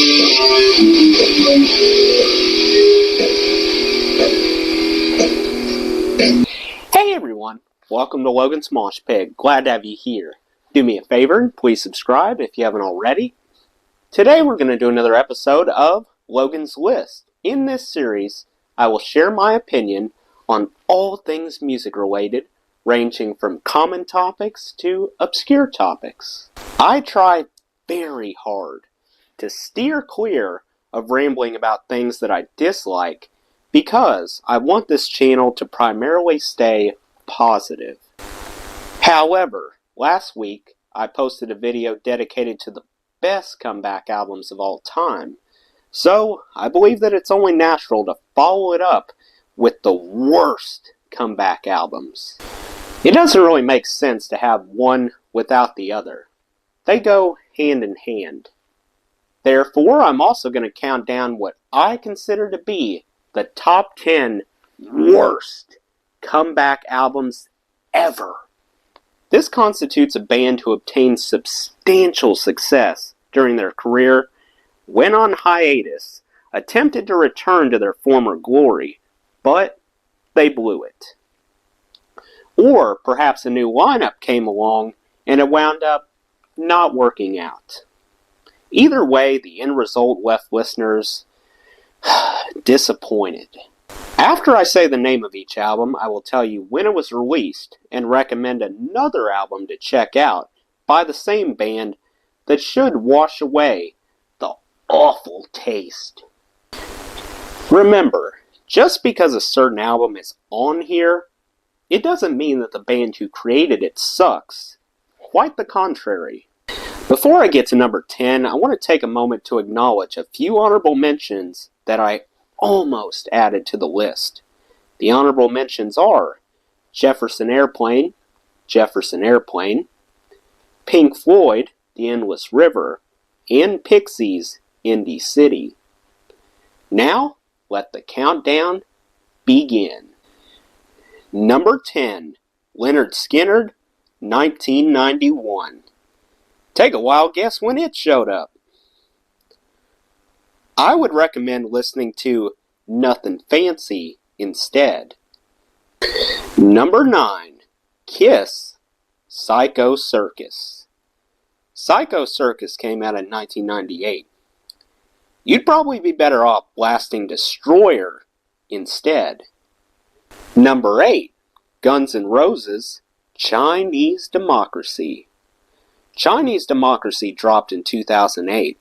Hey everyone, welcome to Logan's Mosh Pit. Glad to have you here. Do me a favor and please subscribe if you haven't already. Today we're going to do another episode of Logan's List. In this series, I will share my opinion on all things music related, ranging from common topics to obscure topics. I try very hard to steer clear of rambling about things that I dislike because I want this channel to primarily stay positive. However, last week I posted a video dedicated to the best comeback albums of all time, so I believe that it's only natural to follow it up with the worst comeback albums. It doesn't really make sense to have one without the other. They go hand in hand. Therefore, I'm also going to count down what I consider to be the top 10 worst comeback albums ever. This constitutes a band who obtained substantial success during their career, went on hiatus, attempted to return to their former glory, but they blew it. Or perhaps a new lineup came along and it wound up not working out. Either way, the end result left listeners disappointed. After I say the name of each album, I will tell you when it was released and recommend another album to check out by the same band that should wash away the awful taste. Remember, just because a certain album is on here, it doesn't mean that the band who created it sucks. Quite the contrary. Before I get to number 10, I want to take a moment to acknowledge a few honorable mentions that I almost added to the list. The honorable mentions are Jefferson Airplane, Pink Floyd, The Endless River, and Pixies, Indy City. Now, let the countdown begin. Number 10, Lynyrd Skynyrd, 1991. Take a wild guess when it showed up. I would recommend listening to Nothing Fancy instead. Number 9, Kiss, Psycho Circus. Psycho Circus came out in 1998. You'd probably be better off blasting Destroyer instead. Number 8, Guns N' Roses, Chinese Democracy. Chinese Democracy dropped in 2008.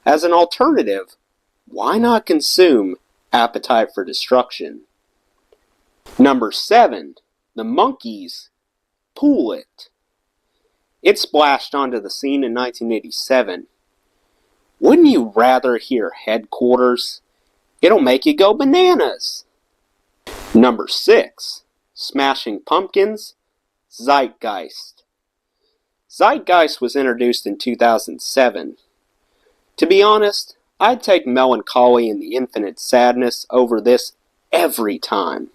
As an alternative, why not consume Appetite for Destruction? Number 7, The Monkees, Pool It. It splashed onto the scene in 1987. Wouldn't you rather hear Headquarters? It'll make you go bananas. Number 6, Smashing Pumpkins, Zeitgeist. Zeitgeist was introduced in 2007. To be honest, I'd take Melancholy and the Infinite Sadness over this every time.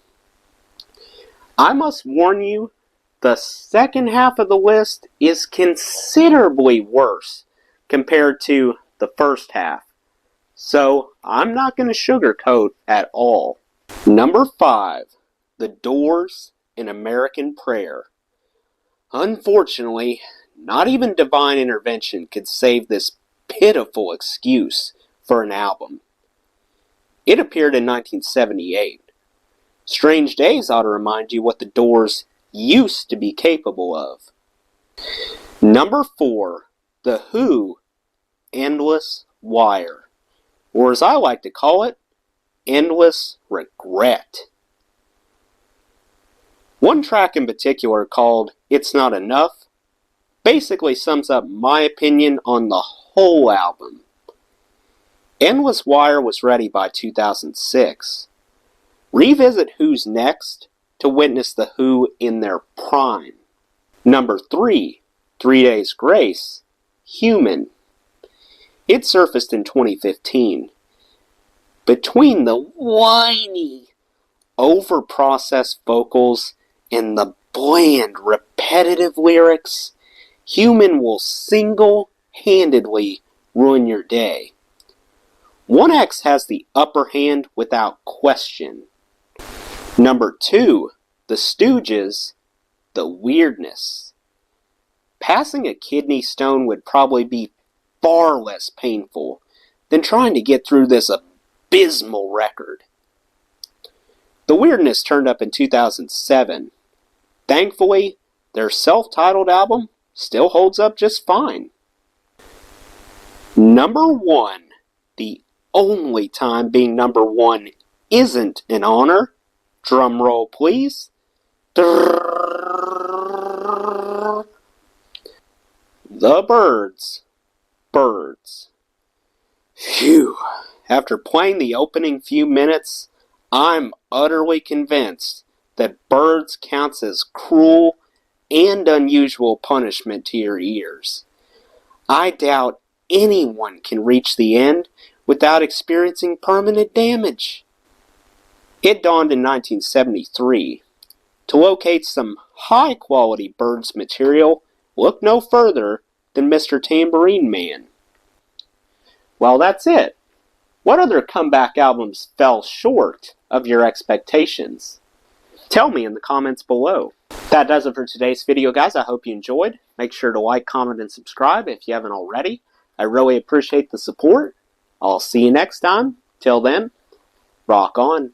I must warn you, the second half of the list is considerably worse compared to the first half. So, I'm not going to sugarcoat at all. Number 5, The Doors, An American Prayer. Unfortunately, not even divine intervention could save this pitiful excuse for an album. It appeared in 1978. Strange Days ought to remind you what the Doors used to be capable of. Number 4, The Who, Endless Wire. Or as I like to call it, Endless Regret. One track in particular called It's Not Enough basically sums up my opinion on the whole album. Endless Wire was ready by 2006. Revisit Who's Next to witness the Who in their prime. Number 3, 3 Days Grace, Human. It surfaced in 2015. Between the whiny, over-processed vocals and the bland, repetitive lyrics, Human will single-handedly ruin your day. 1X has the upper hand without question. Number 2, the Stooges, the weirdness. Passing a kidney stone would probably be far less painful than trying to get through this abysmal record. The weirdness turned up in 2007. Thankfully, their self-titled album still holds up just fine. Number 1, the only time being number 1 isn't an honor. Drum roll, please. The Byrds. Birds. Phew. After playing the opening few minutes, I'm utterly convinced that Byrds counts as cruel and unusual punishment to your ears. I doubt anyone can reach the end without experiencing permanent damage. It dawned in 1973. To locate some high-quality Byrds material, look no further than Mr. Tambourine Man. Well, that's it. What other comeback albums fell short of your expectations? Tell me in the comments below. That does it for today's video, guys. I hope you enjoyed. Make sure to like, comment, and subscribe if you haven't already. I really appreciate the support. I'll see you next time. Till then, rock on.